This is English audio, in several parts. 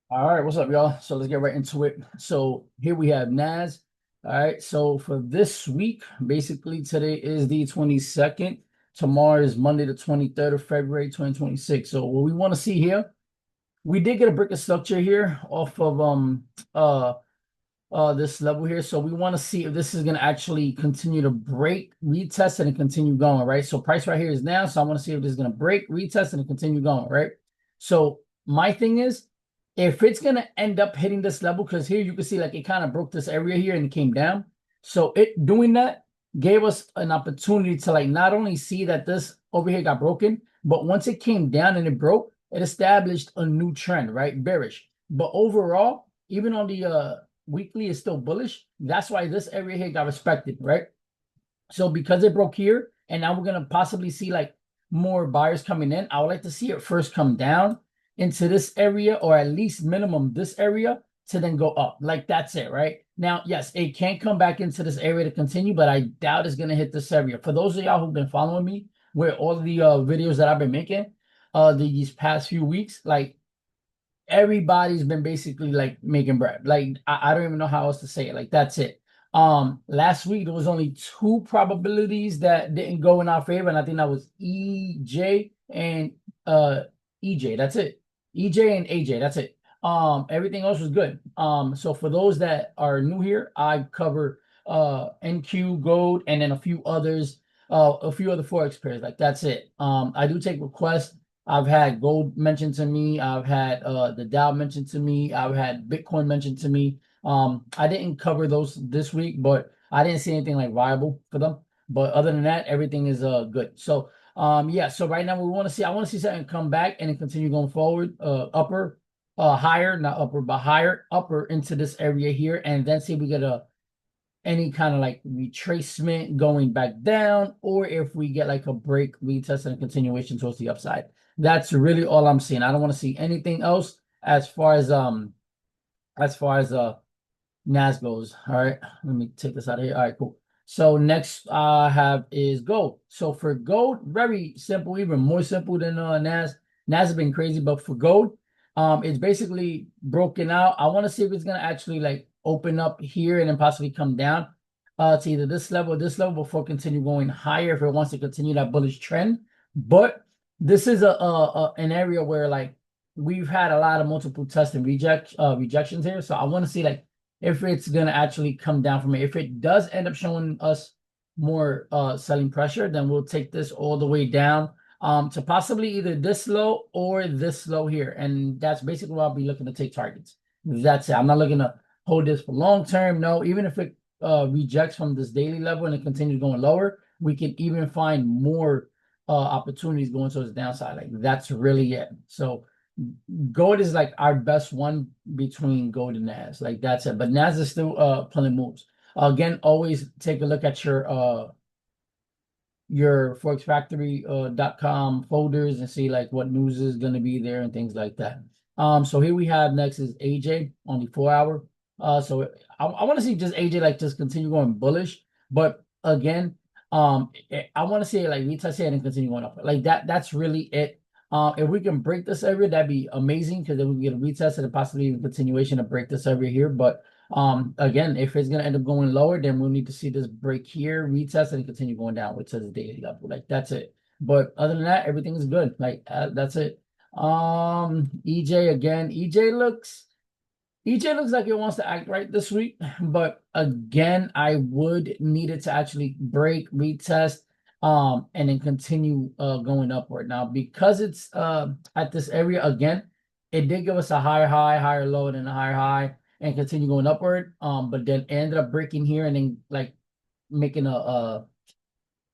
All right, what's up, y'all? So let's get right into it. So here we have NAS. All right, so for this week, basically today is the 22nd. Tomorrow is Monday, the 23rd of February, 2026. So what we want to see here, we did get a break of structure here off of uh this level here. So we want to see if this is going to actually continue to break, retest it, and continue going, right? So price right here is now. So I want to see if this is going to break, retest, and continue going, right? So my thing is, if it's going to end up hitting this level, because here you can see like it kind of broke this area here and it came down. So it doing that gave us an opportunity to like not only see that this over here got broken, but once it came down and it broke, it established a new trend, right? Bearish. But overall, even on the weekly is still bullish. That's why this area here got respected, right? So because it broke here, and now we're gonna possibly see like more buyers coming in, I would like to see it first come down into this area, or at least minimum this area, to then go up. Like that's it, right? Now, yes, it can come back into this area to continue, but I doubt it's gonna hit this area. For those of y'all who've been following me with all the videos that I've been making these past few weeks, like everybody's been basically like making bread. Like I don't even know how else to say it. Like that's it. Last week there was only two probabilities that didn't go in our favor, and I think that was EJ and EJ. That's it. EJ and AJ. That's it. Everything else was good. So for those that are new here, I cover NQ, Gold, and then a few other forex pairs. Like that's it. I do take requests. I've had gold mentioned to me. I've had the Dow mentioned to me. I've had Bitcoin mentioned to me. I didn't cover those this week, but I didn't see anything like viable for them. But other than that, everything is good. So yeah, so right now I want to see something come back and then continue going forward, upper, higher, not upper, but higher, upper into this area here, and then see if we get any kind of like retracement going back down, or if we get like a break, retest, and a continuation towards the upside. That's really all I'm seeing. I don't want to see anything else as far as NAS goes. All right, let me take this out of here. All right, cool. So next I have is gold. So for gold, very simple, even more simple than NAS. NAS has been crazy, but for gold, it's basically broken out. I want to see if it's gonna actually like open up here and then possibly come down to either this level or this level before continue going higher if it wants to continue that bullish trend. But this is an area where like we've had a lot of multiple test and rejections here. So I want to see like if it's gonna actually come down from it. If it does end up showing us more selling pressure, then we'll take this all the way down to possibly either this low or this low here. And that's basically what I'll be looking to take targets. That's it. I'm not looking to hold this for long term. No, even if it rejects from this daily level and it continues going lower, we can even find more opportunities going towards the downside. Like that's really it. So gold is like our best one between gold and NAS. Like that's it. But NAS is still pulling moves. Again, always take a look at your forexfactory.com folders and see like what news is going to be there and things like that. So here we have next is AJ, only 4 hour. So I want to see just AJ like just continue going bullish, but again, I want to see it like retest it and continue going up. Like that's really it. If we can break this area, that'd be amazing because then we can get a retest and possibly even continuation to break this area here. But again, if it's gonna end up going lower, then we'll need to see this break here, retest, and continue going down, which is the daily level. Like that's it. But other than that, everything is good. Like that's it. EJ again. EJ looks like it wants to act right this week, but again, I would need it to actually break, retest, and then continue going upward. Now, because it's at this area again, it did give us a higher high, higher low, and then a higher high, and continue going upward. But then ended up breaking here and then like making a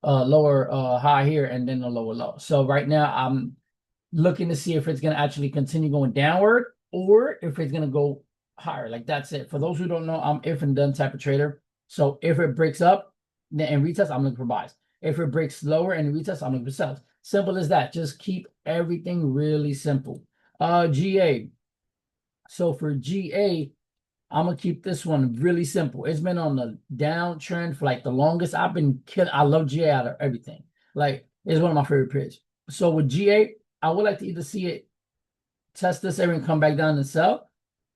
lower high here and then a lower low. So right now I'm looking to see if it's gonna actually continue going downward or if it's gonna go higher. Like that's it. For those who don't know, I'm if and done type of trader. So if it breaks up and retest, I'm looking for buys. If it breaks lower and retest, I'm looking for sells. Simple as that. Just keep everything really simple. GA. So for GA, I'm gonna keep this one really simple. It's been on the downtrend for like the longest. I've been killing. I love GA out of everything. Like it's one of my favorite pairs. So with GA, I would like to either see it test this area and come back down and sell,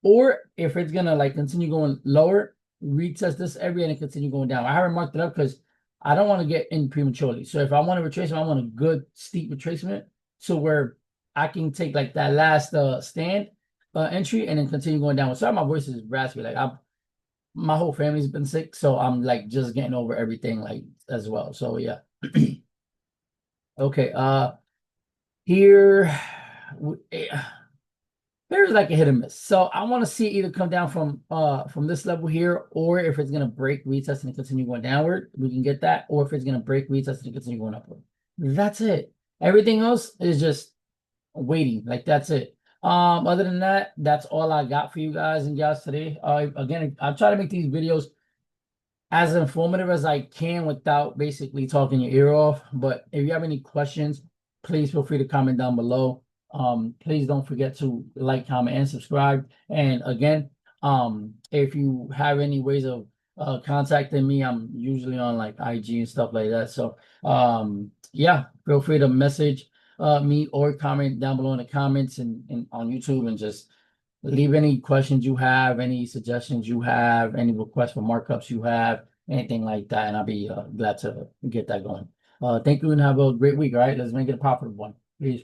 or if it's gonna like continue going lower, retest this area and continue going down. I haven't marked it up because I don't want to get in prematurely. So if I want a retracement, I want a good steep retracement, so where I can take like that last stand entry and then continue going down. Sorry, my voice is raspy. Like my whole family's been sick, so I'm like just getting over everything like as well. So yeah. Okay, here there's like a hit and miss. So I want to see it either come down from this level here, or if it's gonna break, retest, and continue going downward, we can get that, or if it's gonna break, retest, and continue going upward. That's it. Everything else is just waiting. Like that's it. Other than that, that's all I got for you guys and gals today. Again, I try to make these videos as informative as I can without basically talking your ear off. But if you have any questions, please feel free to comment down below. Please don't forget to like, comment, and subscribe. And again, if you have any ways of contacting me, I'm usually on like IG and stuff like that. So yeah, feel free to message me or comment down below in the comments and on YouTube, and just leave any questions you have, any suggestions you have, any requests for markups you have, anything like that, and I'll be glad to get that going. Thank you and have a great week. All right, let's make it a profitable one. Peace.